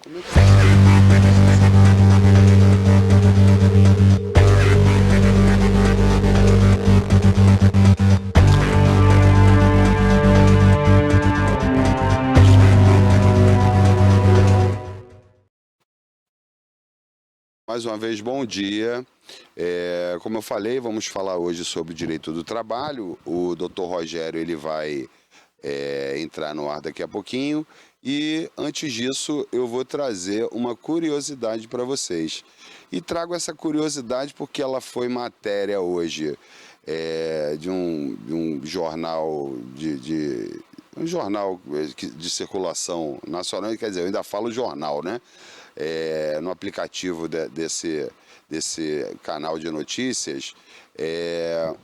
Como é que... Mais uma vez, bom dia. Como eu falei, vamos falar hoje sobre o direito do trabalho. O Dr. Rogério ele vai entrar no ar daqui a pouquinho. E antes disso, eu vou trazer uma curiosidade para vocês. E trago essa curiosidade porque ela foi matéria hoje de um jornal um jornal de circulação nacional, quer dizer, eu ainda falo jornal, né? No aplicativo desse canal de notícias,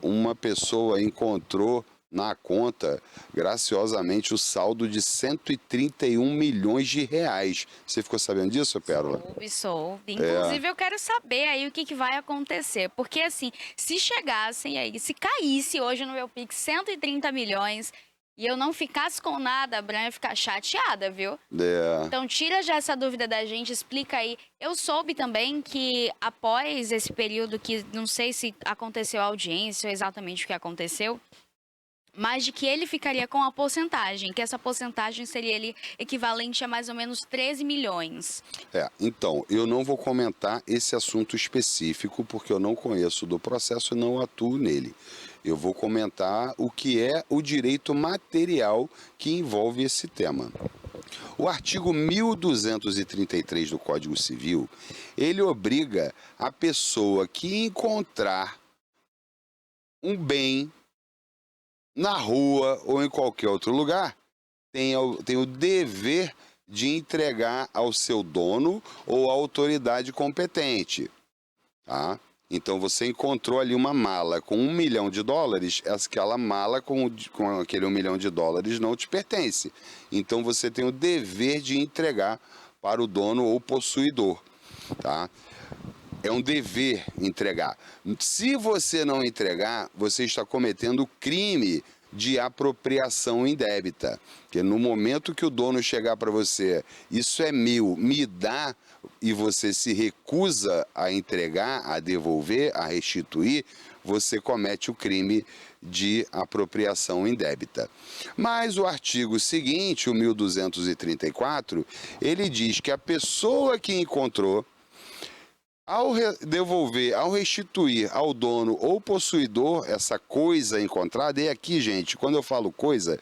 uma pessoa encontrou na conta, graciosamente, o saldo de 131 milhões de reais. Você ficou sabendo disso, Pérola? Soube. Inclusive, eu quero saber aí o que vai acontecer. Porque, assim, se chegassem aí, se caísse hoje no meu Pix 130 milhões e eu não ficasse com nada, a Bran ia ficar chateada, viu? Então, tira já essa dúvida da gente, explica aí. Eu soube também que após esse período que não sei se aconteceu a audiência ou exatamente o que aconteceu, mas de que ele ficaria com a porcentagem, que essa porcentagem seria ele equivalente a mais ou menos 13 milhões. Então, eu não vou comentar esse assunto específico, porque eu não conheço do processo e não atuo nele. Eu vou comentar o que é o direito material que envolve esse tema. O artigo 1233 do Código Civil, ele obriga a pessoa que encontrar um bem na rua ou em qualquer outro lugar, tem o dever de entregar ao seu dono ou à autoridade competente. Tá? Então você encontrou ali uma mala com $1 milhão, aquela mala com aquele $1 milhão não te pertence. Então você tem o dever de entregar para o dono ou possuidor. Tá? É um dever entregar. Se você não entregar, você está cometendo crime de apropriação indébita. Porque no momento que o dono chegar para você, isso é meu, me dá, e você se recusa a entregar, a devolver, a restituir, você comete o crime de apropriação indébita. Mas o artigo seguinte, o 1234, ele diz que a pessoa que encontrou, ao devolver, ao restituir ao dono ou possuidor essa coisa encontrada, e aqui, gente, quando eu falo coisa,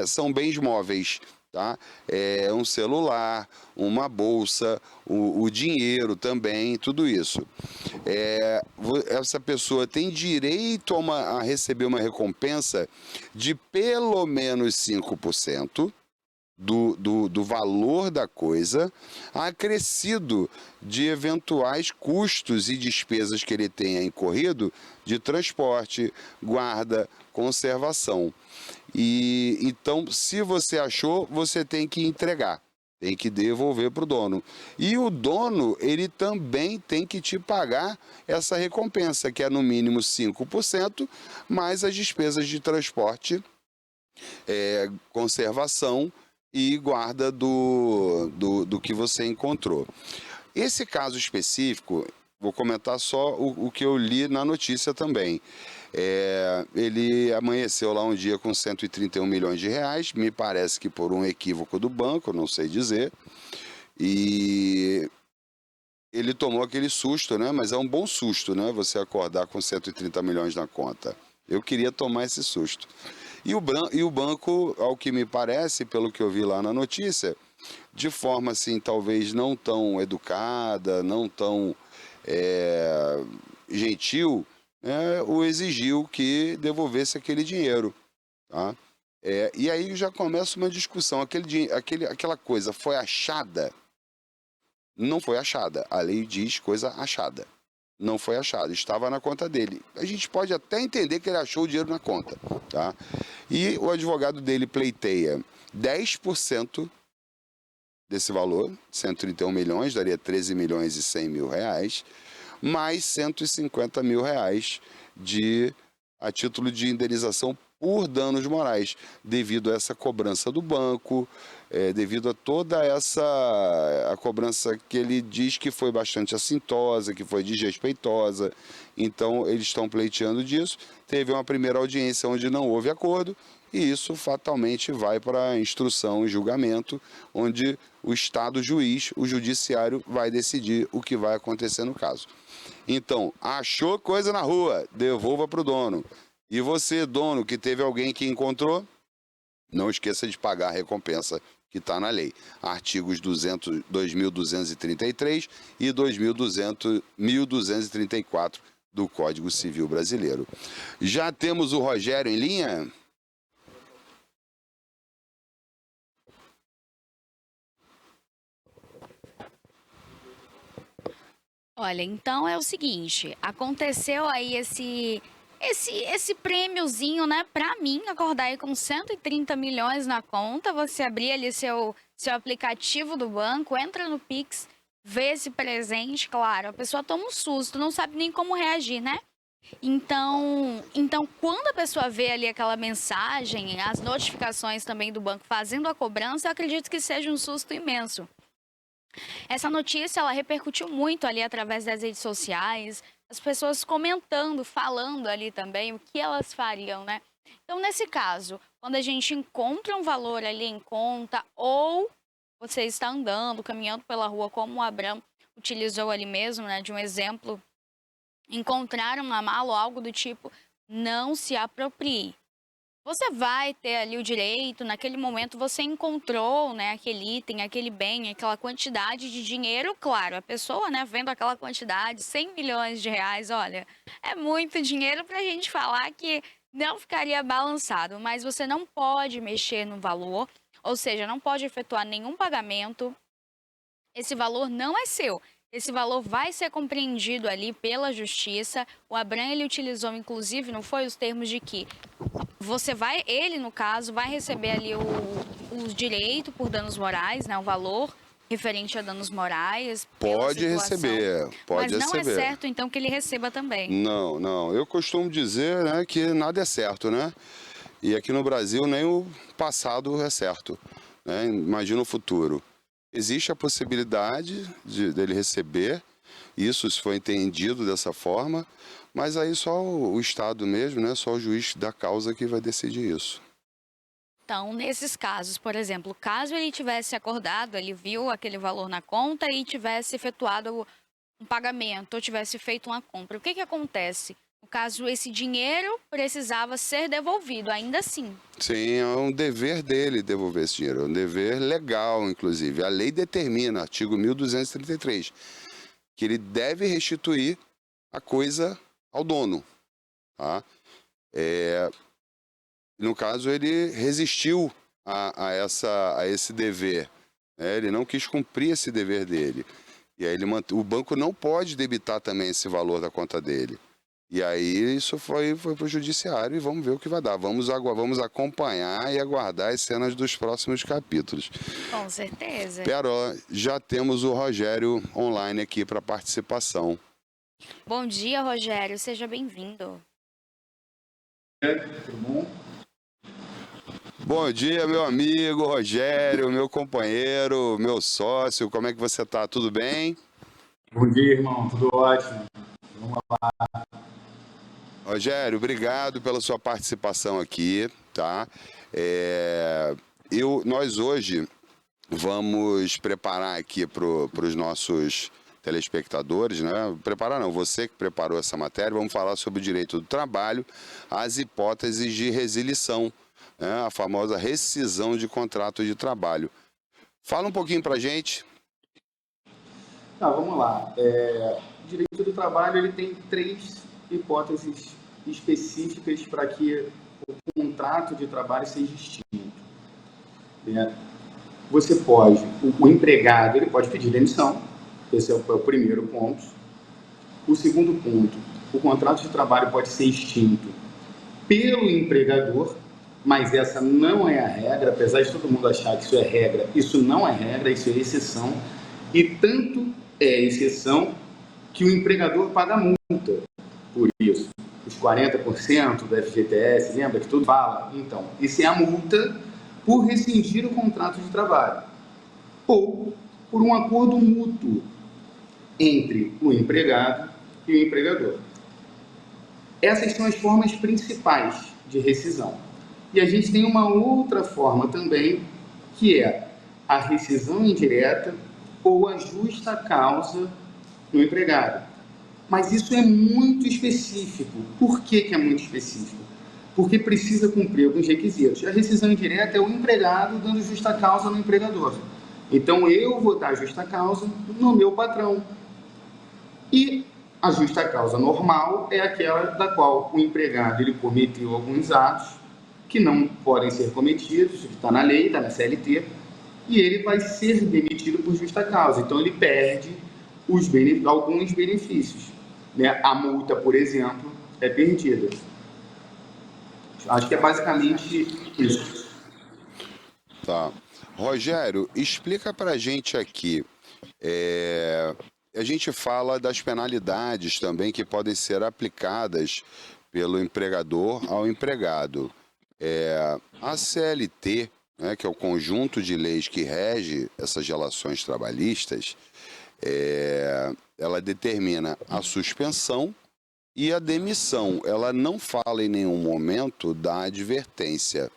são bens móveis, tá? Um celular, uma bolsa, o dinheiro também, tudo isso. Essa pessoa tem direito a receber uma recompensa de pelo menos 5%. Do valor da coisa, acrescido de eventuais custos e despesas que ele tenha incorrido de transporte, guarda, conservação. E então, se você achou, você tem que entregar, tem que devolver para o dono. E o dono, ele também tem que te pagar essa recompensa, que é no mínimo 5%, mais as despesas de transporte, conservação e guarda do que você encontrou. Esse caso específico, vou comentar só o que eu li na notícia também. Ele amanheceu lá um dia com 131 milhões de reais, me parece que por um equívoco do banco, não sei dizer, e ele tomou aquele susto, né? Mas é um bom susto, né? Você acordar com 130 milhões na conta. Eu queria tomar esse susto. E o banco, ao que me parece, pelo que eu vi lá na notícia, de forma assim, talvez não tão educada, não tão gentil, o exigiu que devolvesse aquele dinheiro. Tá? E aí já começa uma discussão. Aquela coisa foi achada? Não foi achada. A lei diz coisa achada. Não foi achado, estava na conta dele. A gente pode até entender que ele achou o dinheiro na conta, tá? E o advogado dele pleiteia 10% desse valor, 131 milhões, daria 13 milhões e 100 mil reais, mais 150 mil reais a título de indenização por danos morais, devido a essa cobrança do banco, devido a toda a cobrança que ele diz que foi bastante assintosa, que foi desrespeitosa. Então, eles estão pleiteando disso. Teve uma primeira audiência onde não houve acordo, e isso fatalmente vai para instrução e julgamento, onde o Estado juiz, o judiciário, vai decidir o que vai acontecer no caso. Então, achou coisa na rua, devolva para o dono. E você, dono, que teve alguém que encontrou, não esqueça de pagar a recompensa que está na lei. Artigos 2.233 e 1.234 do Código Civil Brasileiro. Já temos o Rogério em linha? Olha, então é o seguinte, aconteceu aí esse prêmiozinho, né? Pra mim, acordar aí com 130 milhões na conta, você abrir ali seu aplicativo do banco, entra no Pix, vê esse presente, claro, a pessoa toma um susto, não sabe nem como reagir, né? Então, quando a pessoa vê ali aquela mensagem, as notificações também do banco fazendo a cobrança, eu acredito que seja um susto imenso. Essa notícia, ela repercutiu muito ali através das redes sociais, as pessoas comentando, falando ali também o que elas fariam, né? Então, nesse caso, quando a gente encontra um valor ali em conta ou você está andando, caminhando pela rua, como o Abraham utilizou ali mesmo, né, de um exemplo, encontraram na mala ou algo do tipo, não se aproprie. Você vai ter ali o direito, naquele momento você encontrou, né, aquele item, aquele bem, aquela quantidade de dinheiro, claro, a pessoa, né, vendo aquela quantidade, 100 milhões de reais, olha, é muito dinheiro para a gente falar que não ficaria balançado, mas você não pode mexer no valor, ou seja, não pode efetuar nenhum pagamento, esse valor não é seu. Esse valor vai ser compreendido ali pela justiça. O Abraham, ele utilizou, inclusive, não foi os termos de que ele, no caso, vai receber ali o direito por danos morais, né, o valor referente a danos morais. Pode receber, pode receber. Mas não é certo, então, que ele receba também. Não. Eu costumo dizer, né, que nada é certo, né? E aqui no Brasil nem o passado é certo, né? Imagina o futuro. Existe a possibilidade dele receber isso, se for entendido dessa forma, mas aí só o Estado mesmo, né, só o juiz da causa que vai decidir isso. Então, nesses casos, por exemplo, caso ele tivesse acordado, ele viu aquele valor na conta e tivesse efetuado um pagamento ou tivesse feito uma compra, o que acontece? No caso, esse dinheiro precisava ser devolvido, ainda assim. Sim, é um dever dele devolver esse dinheiro, é um dever legal, inclusive. A lei determina, artigo 1233, que ele deve restituir a coisa ao dono. Tá? No caso, ele resistiu a esse dever, né? Ele não quis cumprir esse dever dele. E aí o banco não pode debitar também esse valor da conta dele. E aí isso foi para o judiciário e vamos ver o que vai dar. Vamos acompanhar e aguardar as cenas dos próximos capítulos. Com certeza. Pero, já temos o Rogério online aqui para participação. Bom dia, Rogério. Seja bem-vindo. Tudo bom? Bom dia, meu amigo Rogério, meu companheiro, meu sócio. Como é que você está? Tudo bem? Bom dia, irmão. Tudo ótimo. Vamos lá. Rogério, obrigado pela sua participação aqui, tá? Nós hoje vamos preparar aqui para os nossos telespectadores, né? Preparar não, você que preparou essa matéria, vamos falar sobre o direito do trabalho, as hipóteses de resilição, né? A famosa rescisão de contrato de trabalho. Fala um pouquinho para a gente. Tá, vamos lá. O direito do trabalho ele tem 3 hipóteses específicas para que o contrato de trabalho seja extinto. Você pode, o empregado ele pode pedir demissão, esse é o primeiro ponto. O segundo ponto, o contrato de trabalho pode ser extinto pelo empregador, mas essa não é a regra, apesar de todo mundo achar que isso é regra, isso não é regra, isso é exceção, e tanto é exceção que o empregador paga multa por isso. os 40% do FGTS, lembra que tudo fala? Então, isso é a multa por rescindir o contrato de trabalho ou por um acordo mútuo entre o empregado e o empregador. Essas são as formas principais de rescisão. E a gente tem uma outra forma também, que é a rescisão indireta ou a justa causa no empregado. Mas isso é muito específico. Por que é muito específico? Porque precisa cumprir alguns requisitos. A rescisão indireta é o empregado dando justa causa no empregador. Então, eu vou dar justa causa no meu patrão. E a justa causa normal é aquela da qual o empregado ele cometeu alguns atos que não podem ser cometidos, que está na lei, está na CLT, e ele vai ser demitido por justa causa. Então, ele perde alguns benefícios. Né? A multa, por exemplo, é perdida. Acho que é basicamente isso. Tá. Rogério, explica para a gente aqui. A gente fala das penalidades também que podem ser aplicadas pelo empregador ao empregado. A CLT, né, que é o conjunto de leis que rege essas relações trabalhistas, ela determina a suspensão e a demissão. Ela não fala em nenhum momento da advertência.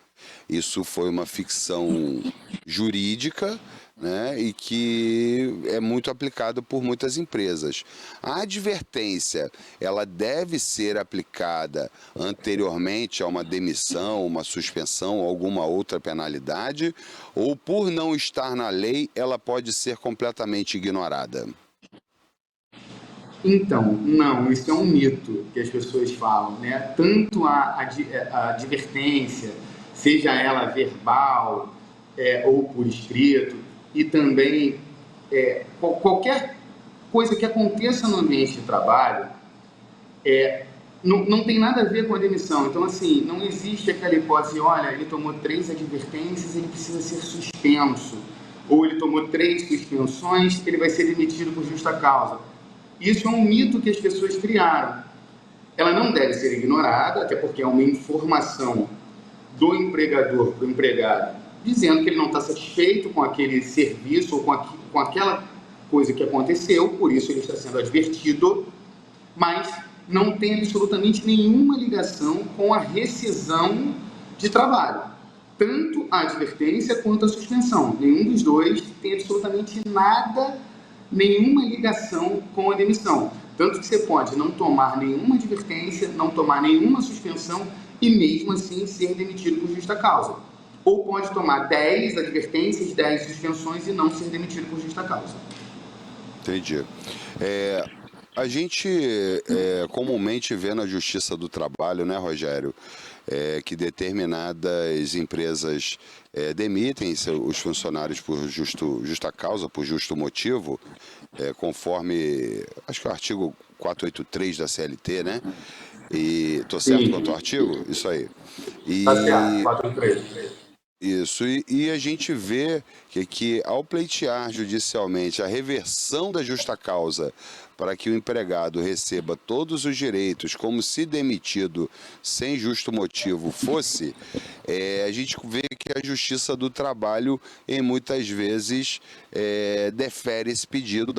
Isso foi uma ficção jurídica, né, e que é muito aplicado por muitas empresas. A advertência, ela deve ser aplicada anteriormente a uma demissão, uma suspensão, alguma outra penalidade, ou por não estar na lei, ela pode ser completamente ignorada? Então, não, isso é um mito que as pessoas falam, né? Tanto a advertência, seja ela verbal ou por escrito, e também qualquer coisa que aconteça no ambiente de trabalho, não tem nada a ver com a demissão. Então, assim, não existe aquela hipótese, olha, ele tomou 3 advertências, ele precisa ser suspenso, ou ele tomou 3 suspensões, ele vai ser demitido por justa causa. Isso é um mito que as pessoas criaram. Ela não deve ser ignorada, até porque é uma informação do empregador para o empregado, dizendo que ele não está satisfeito com aquele serviço ou com aquela coisa que aconteceu, por isso ele está sendo advertido, mas não tem absolutamente nenhuma ligação com a rescisão de trabalho. Tanto a advertência quanto a suspensão. Nenhum dos dois tem absolutamente nada, nenhuma ligação com a demissão. Tanto que você pode não tomar nenhuma advertência, não tomar nenhuma suspensão e mesmo assim ser demitido por justa causa. Ou pode tomar 10 advertências, 10 suspensões e não ser demitido por justa causa. Entendi. A gente comumente vê na Justiça do Trabalho, né, Rogério, que determinadas empresas demitem os funcionários por justa causa, por justo motivo, conforme, acho que é o artigo 483 da CLT, né? E tô certo quanto ao artigo? Isso aí. Tá certo, 483. Isso, e a gente vê que ao pleitear judicialmente a reversão da justa causa para que o empregado receba todos os direitos como se demitido sem justo motivo fosse, a gente vê que a Justiça do Trabalho, em muitas vezes, defere esse pedido,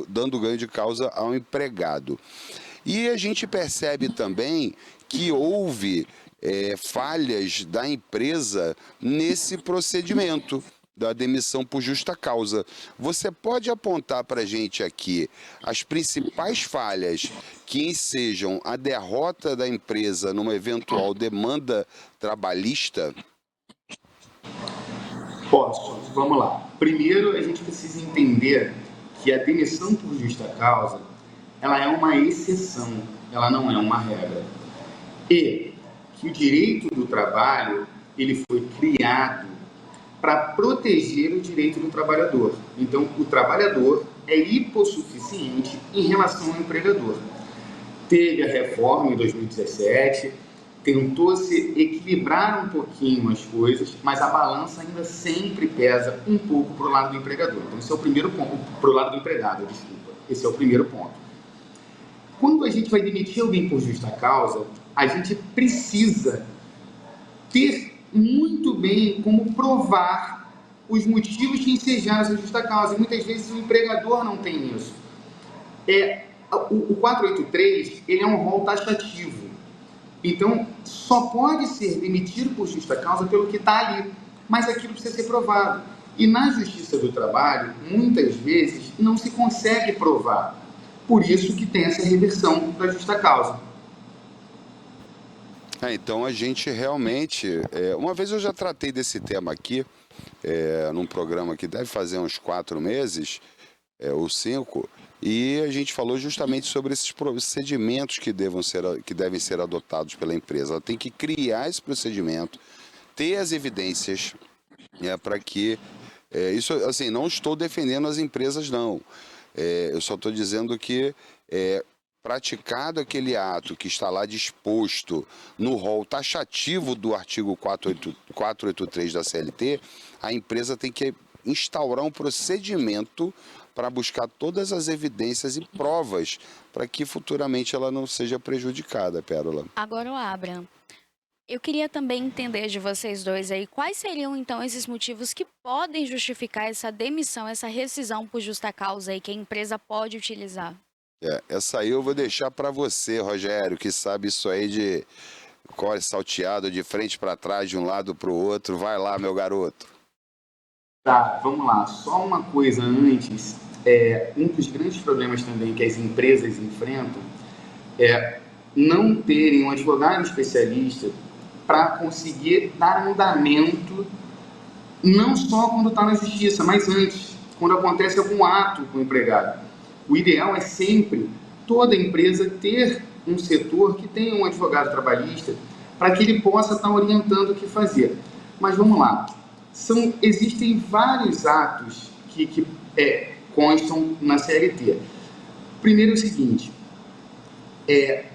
dando ganho de causa ao empregado. E a gente percebe também que houve falhas da empresa nesse procedimento da demissão por justa causa. Você pode apontar para a gente aqui as principais falhas que ensejam a derrota da empresa numa eventual demanda trabalhista? Posso, vamos lá. Primeiro, a gente precisa entender que a demissão por justa causa, ela é uma exceção, ela não é uma regra. E que o direito do trabalho, ele foi criado para proteger o direito do trabalhador. Então, o trabalhador é hipossuficiente em relação ao empregador. Teve a reforma em 2017, tentou-se equilibrar um pouquinho as coisas, mas a balança ainda sempre pesa um pouco para o lado do empregador. Então, esse é o primeiro ponto, para o lado do empregado, desculpa. Esse é o primeiro ponto. Quando a gente vai demitir alguém por justa causa, a gente precisa ter muito bem como provar os motivos que ensejaram essa justa causa. E muitas vezes o empregador não tem isso. O 483, ele é um rol taxativo. Então, só pode ser demitido por justa causa pelo que está ali. Mas aquilo precisa ser provado. E na Justiça do Trabalho, muitas vezes, não se consegue provar. Por isso que tem essa reversão da justa causa. Então a gente realmente... uma vez eu já tratei desse tema aqui, num programa que deve fazer uns 4 meses, ou 5, e a gente falou justamente sobre esses procedimentos que devem ser adotados pela empresa. Ela tem que criar esse procedimento, ter as evidências, para que... isso, assim, não estou defendendo as empresas, não. Eu só estou dizendo que... praticado aquele ato que está lá disposto no rol taxativo do artigo 483 da CLT, a empresa tem que instaurar um procedimento para buscar todas as evidências e provas para que futuramente ela não seja prejudicada, Pérola. Agora, Abraham, eu queria também entender de vocês dois aí, quais seriam então esses motivos que podem justificar essa demissão, essa rescisão por justa causa aí que a empresa pode utilizar? Essa aí eu vou deixar para você, Rogério, que sabe isso aí de core salteado, de frente para trás, de um lado para o outro. Vai lá, meu garoto. Tá, vamos lá. Só uma coisa antes. Um dos grandes problemas também que as empresas enfrentam é não terem um advogado especialista para conseguir dar andamento, não só quando está na justiça, mas antes, quando acontece algum ato com o empregado. O ideal é sempre toda empresa ter um setor que tenha um advogado trabalhista para que ele possa estar orientando o que fazer. Mas vamos lá, existem vários atos que constam na CLT. Primeiro é o seguinte,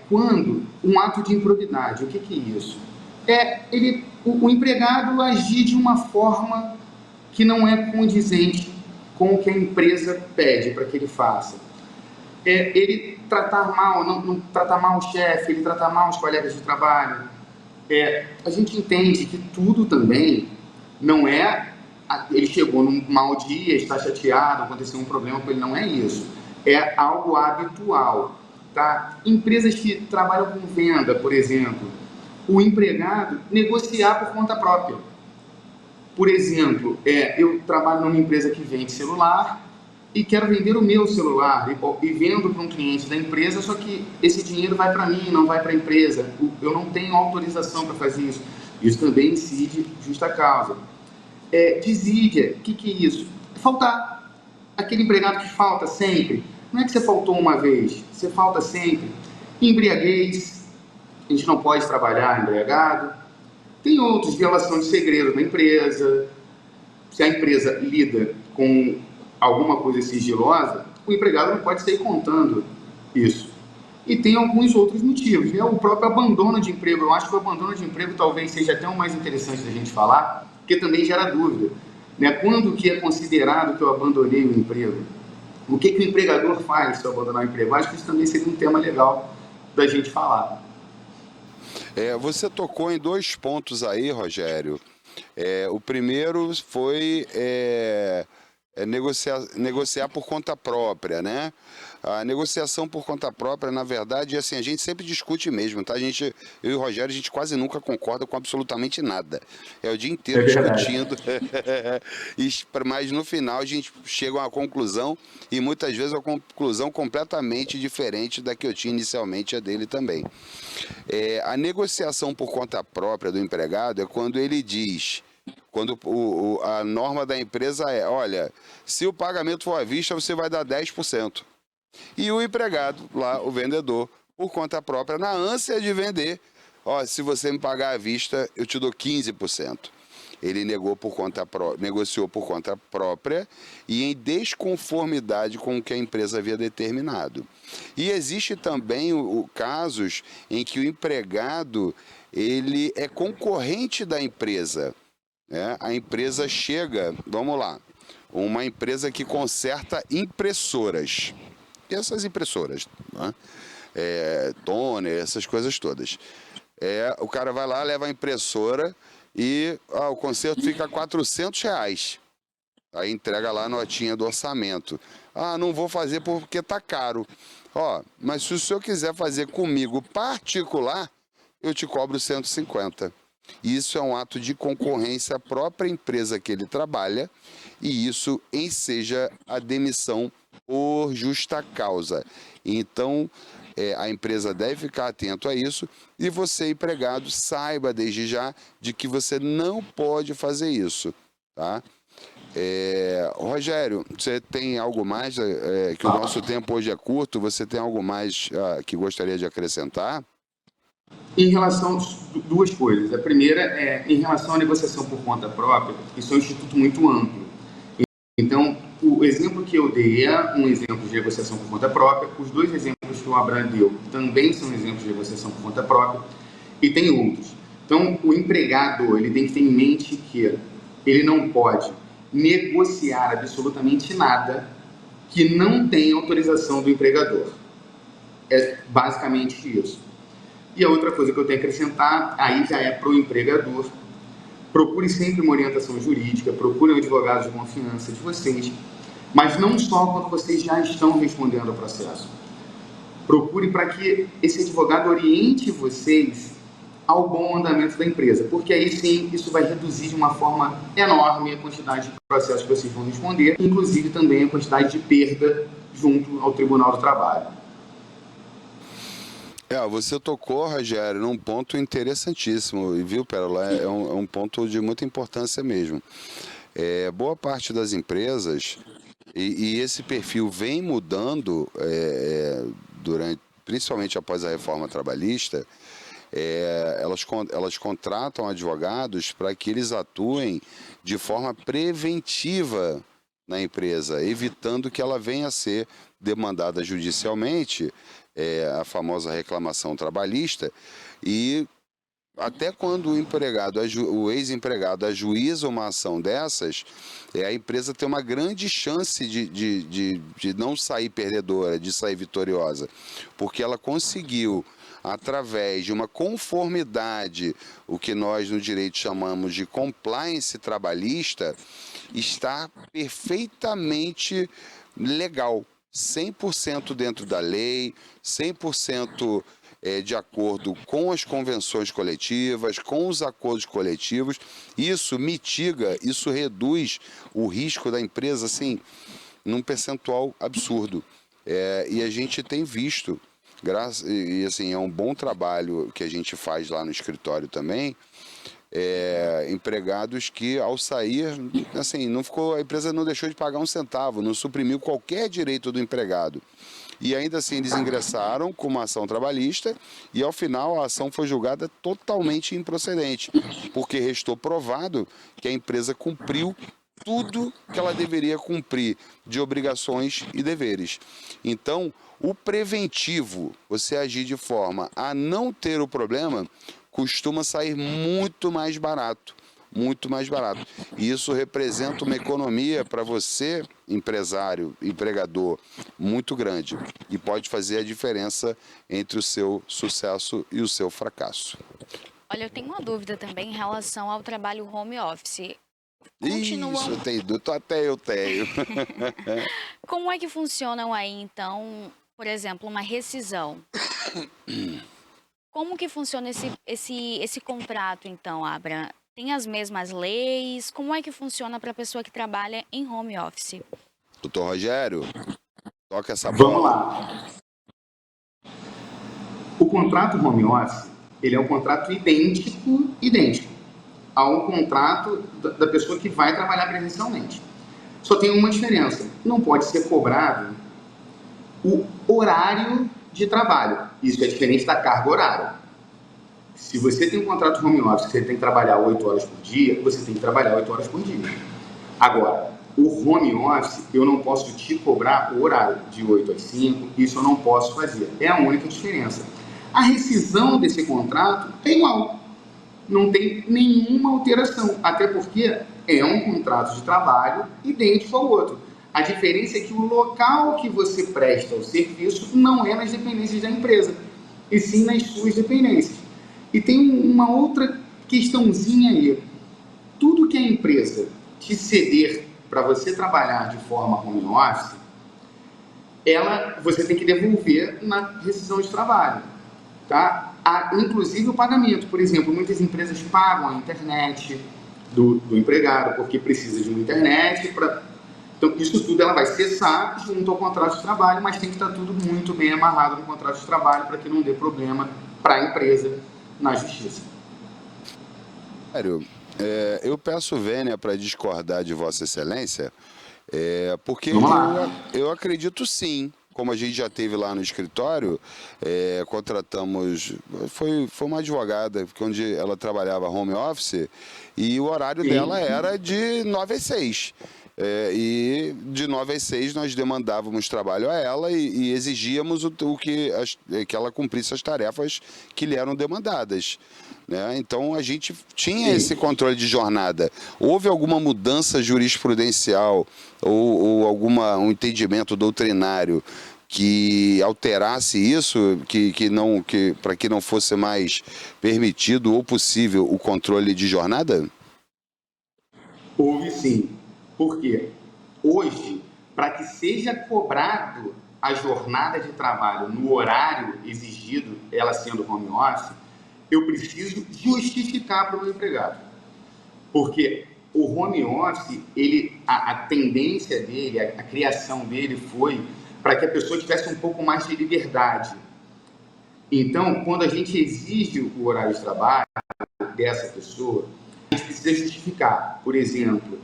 quando um ato de improbidade, o que é isso? O empregado agir de uma forma que não é condizente com o que a empresa pede para que ele faça. Ele tratar mal, não tratar mal o chefe, ele tratar mal os colegas de trabalho. A gente entende que tudo também não é... Ele chegou num mau dia, está chateado, aconteceu um problema com ele, não é isso. É algo habitual. Tá? Empresas que trabalham com venda, por exemplo, o empregado negociar por conta própria. Por exemplo, eu trabalho numa empresa que vende celular e quero vender o meu celular e vendo para um cliente da empresa, só que esse dinheiro vai para mim, não vai para a empresa. Eu não tenho autorização para fazer isso. Isso também incide justa causa. Desídia, o que é isso? Faltar. Aquele empregado que falta sempre. Não é que você faltou uma vez, você falta sempre. Embriaguez, a gente não pode trabalhar embriagado. Tem outros, violação de segredo da empresa. Se a empresa lida com alguma coisa sigilosa, o empregado não pode sair contando isso. E tem alguns outros motivos, né? O próprio abandono de emprego. Eu acho que o abandono de emprego talvez seja até o mais interessante da gente falar, porque também gera dúvida, né? Quando que é considerado que eu abandonei o emprego? O que o empregador faz se eu abandonar o emprego? Acho que isso também seria um tema legal da gente falar. Você tocou em 2 pontos aí, Rogério. O primeiro foi negociar por conta própria, né? A negociação por conta própria, na verdade, assim, a gente sempre discute mesmo, tá? Eu e o Rogério, a gente quase nunca concorda com absolutamente nada. É o dia inteiro discutindo, mas no final a gente chega a uma conclusão, e muitas vezes uma conclusão completamente diferente da que eu tinha inicialmente, a dele também. A negociação por conta própria do empregado é quando ele diz... Quando a norma da empresa olha, se o pagamento for à vista, você vai dar 10%. E o empregado, lá, o vendedor, por conta própria, na ânsia de vender, se você me pagar à vista, eu te dou 15%. Ele negociou por conta própria e em desconformidade com o que a empresa havia determinado. E existe também casos em que o empregado ele é concorrente da empresa. A empresa chega, vamos lá, uma empresa que conserta impressoras. Essas impressoras, né? toner, essas coisas todas. O cara vai lá, leva a impressora e o conserto fica R$400. Aí entrega lá a notinha do orçamento. Não vou fazer porque tá caro. Mas se o senhor quiser fazer comigo particular, eu te cobro 150. Isso é um ato de concorrência à própria empresa que ele trabalha e isso enseja a demissão por justa causa. Então, a empresa deve ficar atento a isso e você, empregado, saiba desde já de que você não pode fazer isso, tá? Rogério, você tem algo mais, que o nosso tempo hoje é curto, você tem algo mais que gostaria de acrescentar? Em relação a duas coisas. A primeira é em relação à negociação por conta própria, isso é um instituto muito amplo. Então, o exemplo que eu dei é um exemplo de negociação por conta própria. Os dois exemplos que o Abraham deu também são exemplos de negociação por conta própria e tem outros. Então, o empregado ele tem que ter em mente que ele não pode negociar absolutamente nada que não tenha autorização do empregador. É basicamente isso. E a outra coisa que eu tenho que acrescentar, aí já é para o empregador, procure sempre uma orientação jurídica, procure um advogado de confiança de vocês, mas não só quando vocês já estão respondendo ao processo. Procure para que esse advogado oriente vocês ao bom andamento da empresa, porque aí sim isso vai reduzir de uma forma enorme a quantidade de processos que vocês vão responder, inclusive também a quantidade de perda junto ao Tribunal do Trabalho. Você tocou, Rogério, num ponto interessantíssimo, viu, Pérola? É um ponto de muita importância mesmo. Boa parte das empresas, e esse perfil vem mudando principalmente após a reforma trabalhista, elas contratam advogados para que eles atuem de forma preventiva na empresa, evitando que ela venha a ser demandada judicialmente, a famosa reclamação trabalhista, e até quando o ex-empregado ajuiza uma ação dessas, a empresa tem uma grande chance de não sair perdedora, de sair vitoriosa, porque ela conseguiu, através de uma conformidade, o que nós no direito chamamos de compliance trabalhista, está perfeitamente legal, 100% dentro da lei, 100% de acordo com as convenções coletivas, com os acordos coletivos. Isso mitiga, isso reduz o risco da empresa, assim, num percentual absurdo. E a gente tem visto, e assim, é um bom trabalho que a gente faz lá no escritório também, empregados que ao sair, assim, a empresa não deixou de pagar um centavo, não suprimiu qualquer direito do empregado. E ainda assim eles ingressaram com uma ação trabalhista e ao final a ação foi julgada totalmente improcedente, porque restou provado que a empresa cumpriu tudo que ela deveria cumprir de obrigações e deveres. Então, o preventivo, você agir de forma a não ter o problema, costuma sair muito mais barato. Muito mais barato. E isso representa uma economia para você, empresário, empregador, muito grande. E pode fazer a diferença entre o seu sucesso e o seu fracasso. Olha, eu tenho uma dúvida também em relação ao trabalho home office. Isso, até eu tenho. Como é que funcionam aí, então, por exemplo, uma rescisão? Como que funciona esse contrato, então, Abraham? Tem as mesmas leis? Como é que funciona para a pessoa que trabalha em home office? Doutor Rogério, toca essa bola. Vamos lá. O contrato home office, ele é um contrato idêntico ao contrato da pessoa que vai trabalhar presencialmente. Só tem uma diferença. Não pode ser cobrado o horário de trabalho. Isso é diferente da carga horária. Se você tem um contrato home office, você tem que trabalhar 8 horas por dia, você tem que trabalhar 8 horas por dia. Agora, o home office, eu não posso te cobrar o horário de 8 às 5, isso eu não posso fazer. É a única diferença. A rescisão desse contrato é igual. Não tem nenhuma alteração, até porque é um contrato de trabalho idêntico ao outro. A diferença é que o local que você presta o serviço não é nas dependências da empresa, e sim nas suas dependências. E tem uma outra questãozinha aí. Tudo que a empresa te ceder para você trabalhar de forma home office, você tem que devolver na rescisão de trabalho, tá? Inclusive o pagamento. Por exemplo, muitas empresas pagam a internet do empregado, porque precisa de uma internet para... Então, isso tudo ela vai cessar junto ao contrato de trabalho, mas tem que estar tudo muito bem amarrado no contrato de trabalho para que não dê problema para a empresa na justiça. Sério, eu peço vênia para discordar de Vossa Excelência, porque eu acredito sim. Como a gente já teve lá no escritório, contratamos... Foi uma advogada, onde ela trabalhava home office, e o horário dela era de 9 às 6. E de 9 às 6 nós demandávamos trabalho a ela e exigíamos que ela cumprisse as tarefas que lhe eram demandadas, né? Então a gente tinha esse controle de jornada. Houve alguma mudança jurisprudencial ou um entendimento doutrinário que alterasse isso, para que não fosse mais permitido ou possível o controle de jornada? Houve sim. Por quê? Hoje, para que seja cobrado a jornada de trabalho no horário exigido, ela sendo home office, eu preciso justificar para o meu empregado. Porque o home office, a tendência dele, a criação dele foi para que a pessoa tivesse um pouco mais de liberdade. Então, quando a gente exige o horário de trabalho dessa pessoa, a gente precisa justificar. Por exemplo,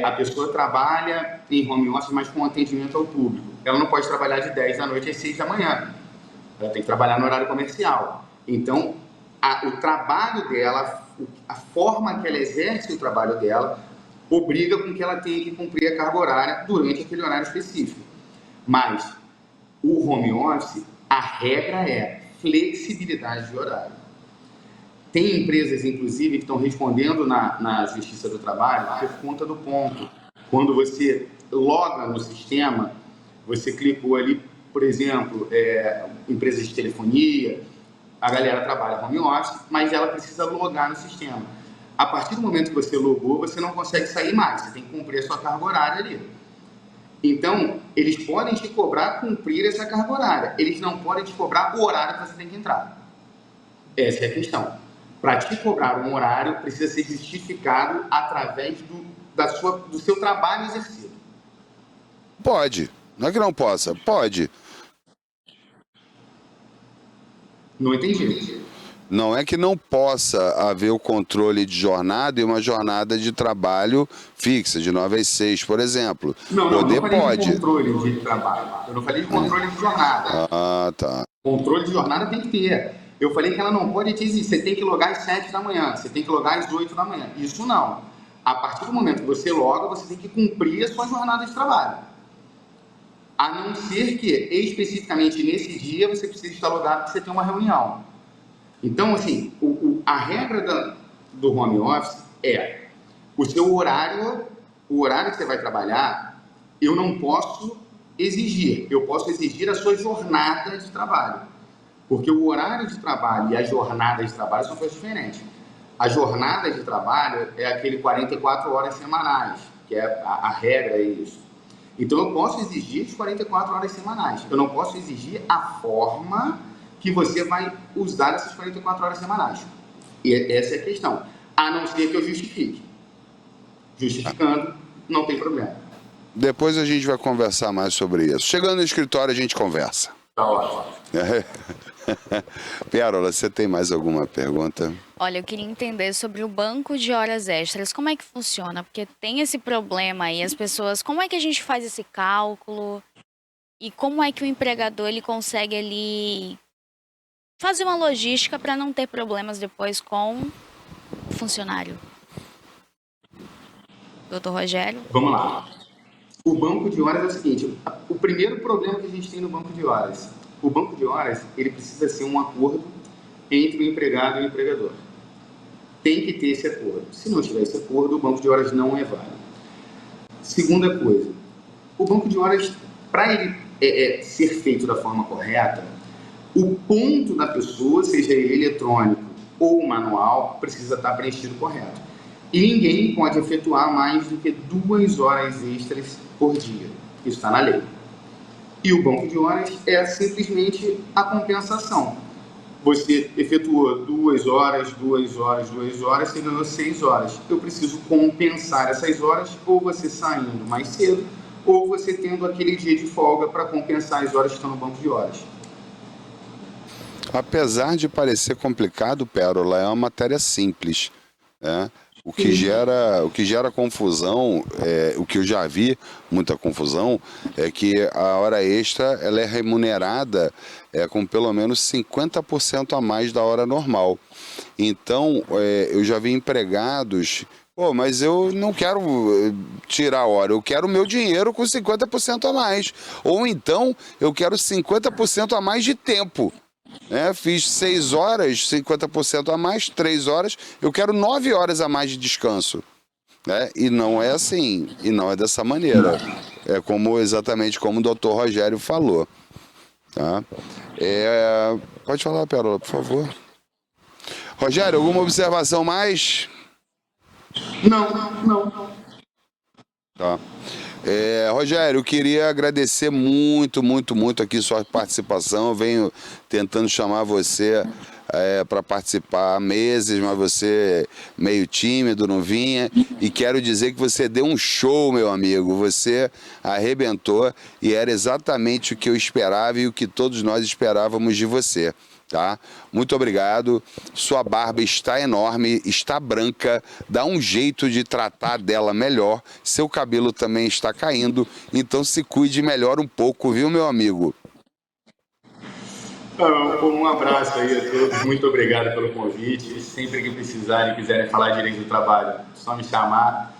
a pessoa trabalha em home office, mas com atendimento ao público. Ela não pode trabalhar de 10 da noite às 6 da manhã. Ela tem que trabalhar no horário comercial. Então, o trabalho dela, a forma que ela exerce o trabalho dela, obriga com que ela tenha que cumprir a carga horária durante aquele horário específico. Mas o home office, a regra é flexibilidade de horário. Tem empresas, inclusive, que estão respondendo na Justiça do Trabalho por conta do ponto. Quando você loga no sistema, você clicou ali, por exemplo, empresas de telefonia, a galera trabalha home office, mas ela precisa logar no sistema. A partir do momento que você logou, você não consegue sair mais, você tem que cumprir a sua carga horária ali. Então, eles podem te cobrar cumprir essa carga horária, eles não podem te cobrar o horário que você tem que entrar. Essa é a questão. Para te cobrar um horário, precisa ser justificado através do seu trabalho exercido. Pode. Não é que não possa. Pode. Não entendi. Não é que não possa haver o controle de jornada e uma jornada de trabalho fixa, de 9 às 6, por exemplo. Não falei de controle de trabalho. Eu não falei de controle de jornada. Ah, tá. Controle de jornada tem que ter. Eu falei que ela não pode te exigir, você tem que logar às 7 da manhã, você tem que logar às 8 da manhã. Isso não. A partir do momento que você loga, você tem que cumprir a sua jornada de trabalho. A não ser que, especificamente nesse dia, você precisa estar logado porque você tem uma reunião. Então, assim, a regra do home office é o seu horário, o horário que você vai trabalhar, eu não posso exigir. Eu posso exigir a sua jornada de trabalho. Porque o horário de trabalho e a jornada de trabalho são coisas diferentes. A jornada de trabalho é aquele 44 horas semanais, que é a regra, é isso. Então, eu posso exigir as 44 horas semanais. Eu não posso exigir a forma que você vai usar essas 44 horas semanais. E essa é a questão. A não ser que eu justifique. Justificando, não tem problema. Depois a gente vai conversar mais sobre isso. Chegando no escritório, a gente conversa. Tá ótimo. Pérola, você tem mais alguma pergunta? Olha, eu queria entender sobre o banco de horas extras. Como é que funciona? Porque tem esse problema aí, as pessoas... Como é que a gente faz esse cálculo? E como é que o empregador ele consegue ali fazer uma logística para não ter problemas depois com o funcionário? Doutor Rogério? Vamos lá. O banco de horas é o seguinte, o primeiro problema que a gente tem no banco de horas, o banco de horas, ele precisa ser um acordo entre o empregado e o empregador. Tem que ter esse acordo. Se não tiver esse acordo, o banco de horas não é válido. Segunda coisa, o banco de horas, para ele ser feito da forma correta, o ponto da pessoa, seja ele eletrônico ou manual, precisa estar preenchido correto. E ninguém pode efetuar mais do que 2 horas extras por dia. Isso está na lei. E o banco de horas é simplesmente a compensação. Você efetuou 2 horas, 2 horas, 2 horas, você ganhou 6 horas. Eu preciso compensar essas horas, ou você saindo mais cedo, ou você tendo aquele dia de folga para compensar as horas que estão no banco de horas. Apesar de parecer complicado, Pérola, é uma matéria simples, né? O que gera confusão, o que eu já vi muita confusão, é que a hora extra ela é remunerada com pelo menos 50% a mais da hora normal. Então, eu já vi empregados... Pô, mas eu não quero tirar a hora, eu quero o meu dinheiro com 50% a mais. Ou então, eu quero 50% a mais de tempo. Fiz 6 horas, 50% a mais, 3 horas, eu quero 9 horas a mais de descanso. E não é assim, e não é dessa maneira. É exatamente como o Dr. Rogério falou. Tá? Pode falar, Pérola, por favor. Rogério, alguma observação mais? Não. Tá. Rogério, eu queria agradecer muito aqui sua participação. Eu venho tentando chamar você para participar há meses, mas você meio tímido, não vinha. E quero dizer que você deu um show, meu amigo. Você arrebentou e era exatamente o que eu esperava e o que todos nós esperávamos de você. Tá? Muito obrigado. Sua barba está enorme, está branca, dá um jeito de tratar dela melhor. Seu cabelo também está caindo, então se cuide melhor um pouco, viu, meu amigo? Um abraço aí a todos, muito obrigado pelo convite. Sempre que precisarem, quiserem falar direito do trabalho, só me chamar.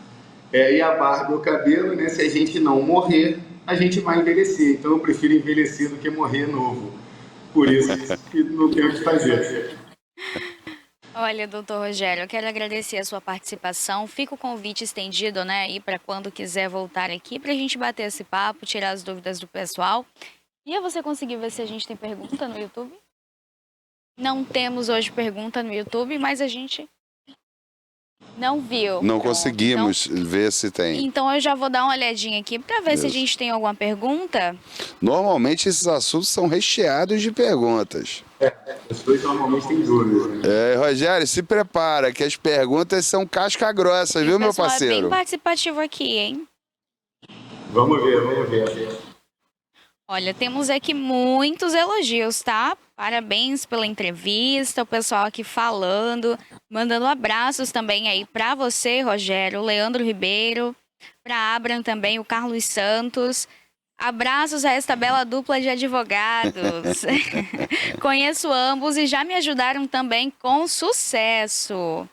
E a barba e o cabelo, né? Se a gente não morrer, a gente vai envelhecer. Então eu prefiro envelhecer do que morrer novo. Por isso que não tem o que fazer. Olha, doutor Rogério, eu quero agradecer a sua participação. Fica o convite estendido, né? E para quando quiser voltar aqui, para a gente bater esse papo, tirar as dúvidas do pessoal. E você conseguiu ver se a gente tem pergunta no YouTube? Não temos hoje pergunta no YouTube, mas a gente não viu. Não conseguimos ver se tem. Então eu já vou dar uma olhadinha aqui para ver se a gente tem alguma pergunta. Normalmente esses assuntos são recheados de perguntas. As pessoas normalmente têm dúvidas. Rogério, se prepara que as perguntas são casca grossa, viu, meu parceiro? É bem participativo aqui, hein? Vamos ver. Olha, temos aqui muitos elogios, tá? Parabéns pela entrevista, o pessoal aqui falando, mandando abraços também aí para você, Rogério, o Leandro Ribeiro, para Abram também, o Carlos Santos. Abraços a esta bela dupla de advogados. Conheço ambos e já me ajudaram também com sucesso.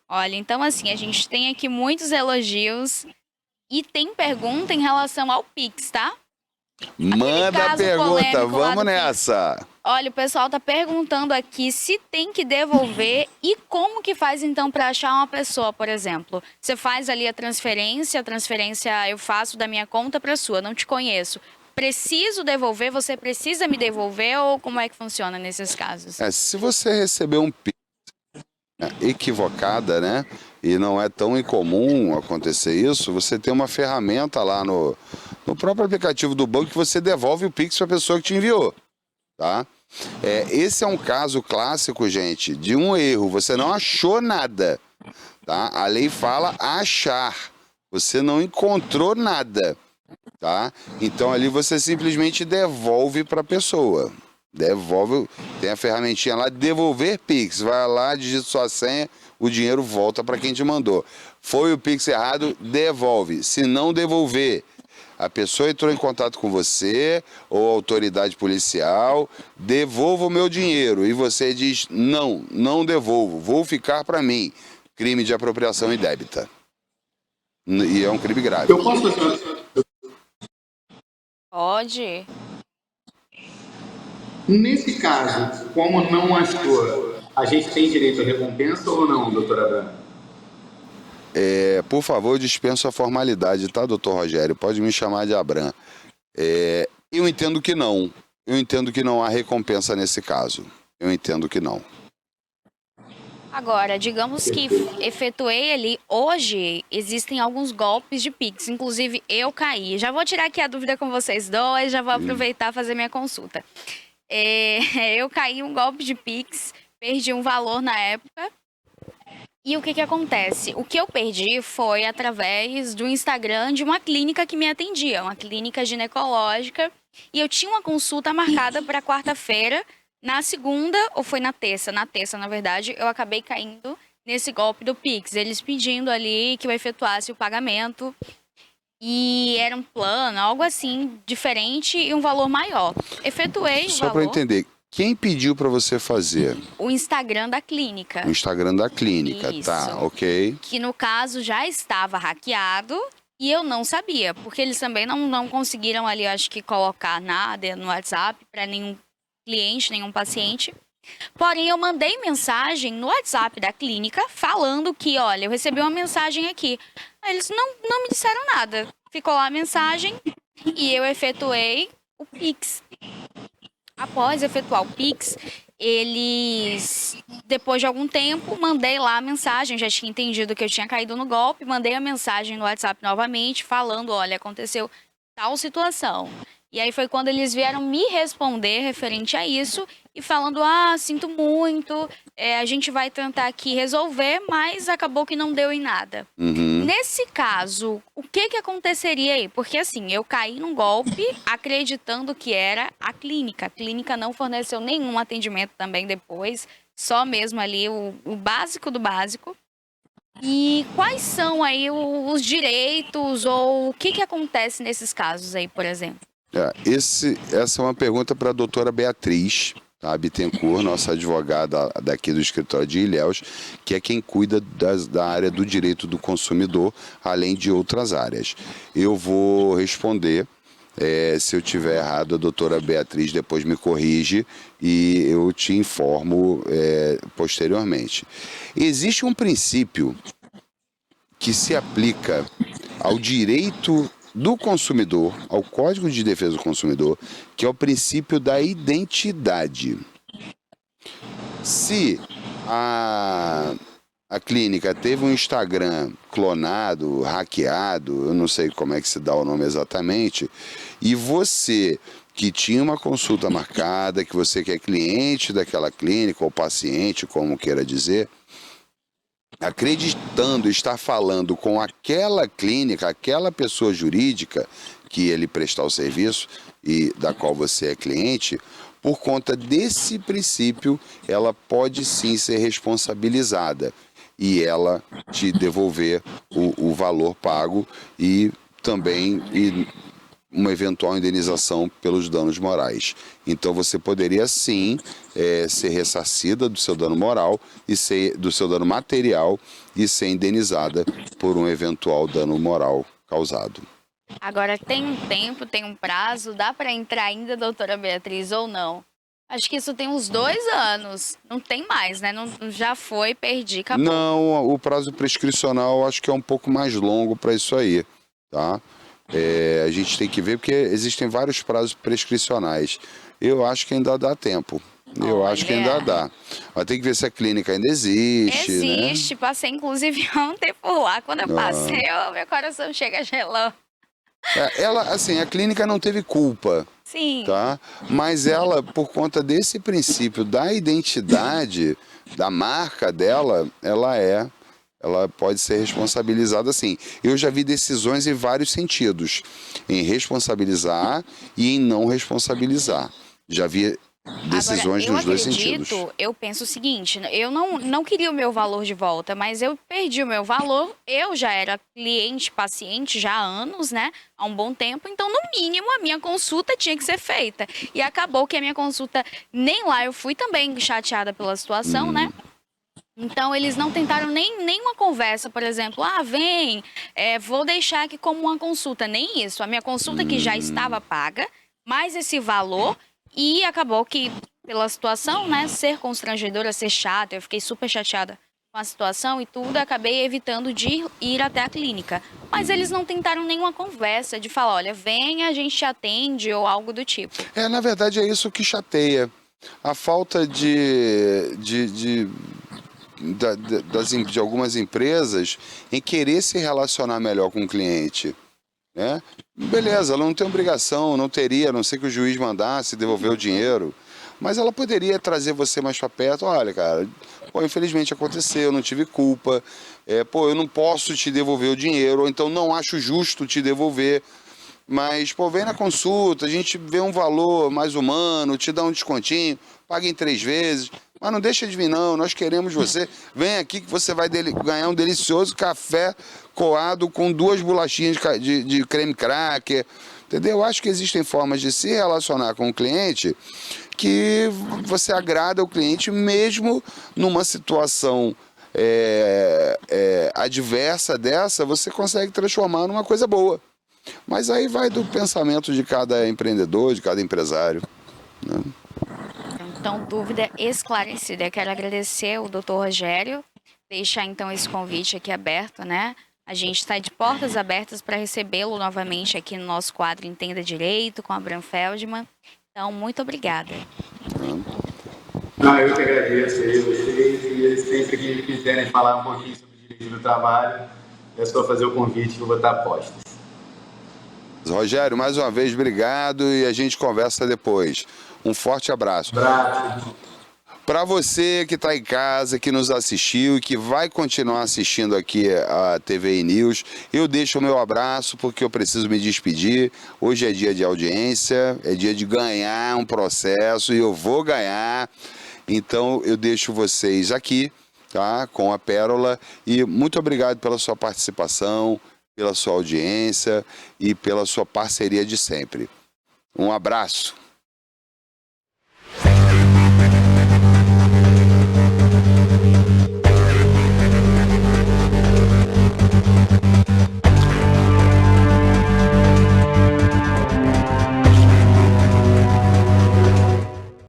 Olha, então assim, a gente tem aqui muitos elogios e tem pergunta em relação ao Pix, tá? Manda a pergunta, vamos nessa. Olha, o pessoal tá perguntando aqui se tem que devolver e como que faz então para achar uma pessoa, por exemplo. Você faz ali a transferência eu faço da minha conta para sua, não te conheço. Preciso devolver, você precisa me devolver ou como é que funciona nesses casos? Se você receber um Pix equivocada, né? E não é tão incomum acontecer isso, você tem uma ferramenta lá no próprio aplicativo do banco que você devolve o Pix para a pessoa que te enviou, tá? Esse é um caso clássico, gente, de um erro. Você não achou nada, tá? A lei fala achar. Você não encontrou nada, tá? Então ali você simplesmente devolve para a pessoa. Devolve, tem a ferramentinha lá, devolver Pix. Vai lá, digita sua senha, o dinheiro volta para quem te mandou. Foi o Pix errado, devolve. Se não devolver, a pessoa entrou em contato com você ou a autoridade policial, devolva o meu dinheiro. E você diz, não devolvo, vou ficar para mim. Crime de apropriação indébita. E é um crime grave. Eu posso fazer... Pode. Nesse caso, como não achou, a gente tem direito à recompensa ou não, doutora Abram? por favor, dispenso a formalidade, tá, doutor Rogério? Pode me chamar de Abram. Eu entendo que não. Eu entendo que não há recompensa nesse caso. Eu entendo que não. Agora, digamos que efetuei ali, hoje existem alguns golpes de Pix, inclusive eu caí. Já vou tirar aqui a dúvida com vocês dois, já vou aproveitar e fazer minha consulta. Eu caí em um golpe de Pix, perdi um valor na época. E o que acontece? O que eu perdi foi através do Instagram de uma clínica que me atendia, uma clínica ginecológica. E eu tinha uma consulta marcada para quarta-feira. Na segunda, ou foi na terça? Na terça, na verdade, eu acabei caindo nesse golpe do Pix. Eles pedindo ali que eu efetuasse o pagamento. E era um plano, algo assim, diferente e um valor maior. Efetuei o Só valor. para entender, quem pediu para você fazer? O Instagram da clínica. O Instagram da clínica, Isso. tá, ok. Que no caso já estava hackeado e eu não sabia. Porque eles também não conseguiram ali, acho que, colocar nada no WhatsApp para nenhum cliente, nenhum paciente. Porém, eu mandei mensagem no WhatsApp da clínica falando que, olha, eu recebi uma mensagem aqui. Aí eles não me disseram nada. Ficou lá a mensagem e eu efetuei o Pix. Após efetuar o Pix, eles, depois de algum tempo, mandei lá a mensagem, já tinha entendido que eu tinha caído no golpe, mandei a mensagem no WhatsApp novamente, falando, olha, aconteceu tal situação. E aí foi quando eles vieram me responder referente a isso e falando, sinto muito, a gente vai tentar aqui resolver, mas acabou que não deu em nada. Nesse caso, o que aconteceria aí? Porque assim, eu caí num golpe acreditando que era a clínica. A clínica não forneceu nenhum atendimento também depois, só mesmo ali o básico do básico. E quais são aí os direitos ou o que acontece nesses casos aí, por exemplo? Essa é uma pergunta para a doutora Beatriz, tá? Bittencourt, nossa advogada daqui do escritório de Ilhéus, que é quem cuida da área do direito do consumidor, além de outras áreas. Eu vou responder, se eu tiver errado, a doutora Beatriz depois me corrige e eu te informo posteriormente. Existe um princípio que se aplica ao direito do consumidor, ao Código de Defesa do Consumidor, que é o princípio da identidade. Se a clínica teve um Instagram clonado, hackeado, eu não sei como é que se dá o nome exatamente, e você que tinha uma consulta marcada, que você que é cliente daquela clínica, ou paciente, como queira dizer, acreditando estar falando com aquela clínica, aquela pessoa jurídica que ele prestar o serviço e da qual você é cliente, por conta desse princípio, ela pode sim ser responsabilizada e ela te devolver o valor pago e também uma eventual indenização pelos danos morais. Então você poderia sim ser ressarcida do seu dano moral e do seu dano material e ser indenizada por um eventual dano moral causado. Agora tem um tempo, tem um prazo, dá para entrar ainda, doutora Beatriz, ou não? Acho que isso tem uns 2 anos, não tem mais, né? Não, já foi, perdi, acabou. Não, o prazo prescricional acho que é um pouco mais longo para isso aí, tá? A gente tem que ver, porque existem vários prazos prescricionais. Eu acho que ainda dá tempo. Eu acho que ainda dá. Mas tem que ver se a clínica ainda existe, Existe, né? Passei inclusive ontem por lá. Quando eu passei, meu coração chega gelando. A clínica não teve culpa. Sim. Tá? Mas ela, por conta desse princípio da identidade, da marca dela, ela pode ser responsabilizada sim. Eu já vi decisões em vários sentidos, em responsabilizar e em não responsabilizar. Já vi decisões nos dois sentidos. Eu penso o seguinte, eu não queria o meu valor de volta, mas eu perdi o meu valor, eu já era cliente, paciente já há anos, né? Há um bom tempo, então no mínimo a minha consulta tinha que ser feita. E acabou que a minha consulta, nem lá eu fui também chateada pela situação, né? Então, eles não tentaram nem uma conversa, por exemplo, vem, vou deixar aqui como uma consulta, nem isso. A minha consulta que já estava paga, mais esse valor, e acabou que, pela situação, né, ser constrangedora, ser chata, eu fiquei super chateada com a situação e tudo, acabei evitando de ir até a clínica. Mas eles não tentaram nenhuma conversa de falar, olha, venha, a gente te atende ou algo do tipo. Na verdade é isso que chateia. A falta de algumas empresas em querer se relacionar melhor com o cliente. Né? Beleza, ela não tem obrigação, não teria, a não ser que o juiz mandasse devolver o dinheiro. Mas ela poderia trazer você mais para perto. Olha, cara, pô, infelizmente aconteceu, eu não tive culpa. Eu não posso te devolver o dinheiro, ou então não acho justo te devolver. Mas, pô, vem na consulta, a gente vê um valor mais humano, te dá um descontinho, paga em 3 vezes. Mas não deixa de vir, não, nós queremos você. Vem aqui que você vai ganhar um delicioso café coado com 2 bolachinhas de creme cracker. Entendeu? Eu acho que existem formas de se relacionar com o cliente que você agrada o cliente mesmo numa situação adversa dessa, você consegue transformar numa coisa boa. Mas aí vai do pensamento de cada empreendedor, de cada empresário. Né? Então, dúvida esclarecida. Eu quero agradecer o Dr. Rogério, deixar então esse convite aqui aberto, né? A gente está de portas abertas para recebê-lo novamente aqui no nosso quadro Entenda Direito, com a Abraham Feldman. Então, muito obrigada. Eu que agradeço aí vocês, e sempre que quiserem falar um pouquinho sobre o direito do trabalho, é só fazer o convite que eu vou estar a postos. Rogério, mais uma vez, obrigado e a gente conversa depois. Um forte abraço. Para você que está em casa, que nos assistiu e que vai continuar assistindo aqui a TVI News, eu deixo o meu abraço porque eu preciso me despedir. Hoje é dia de audiência, é dia de ganhar um processo e eu vou ganhar. Então eu deixo vocês aqui, tá, com a Pérola, e muito obrigado pela sua participação, pela sua audiência e pela sua parceria de sempre. Um abraço.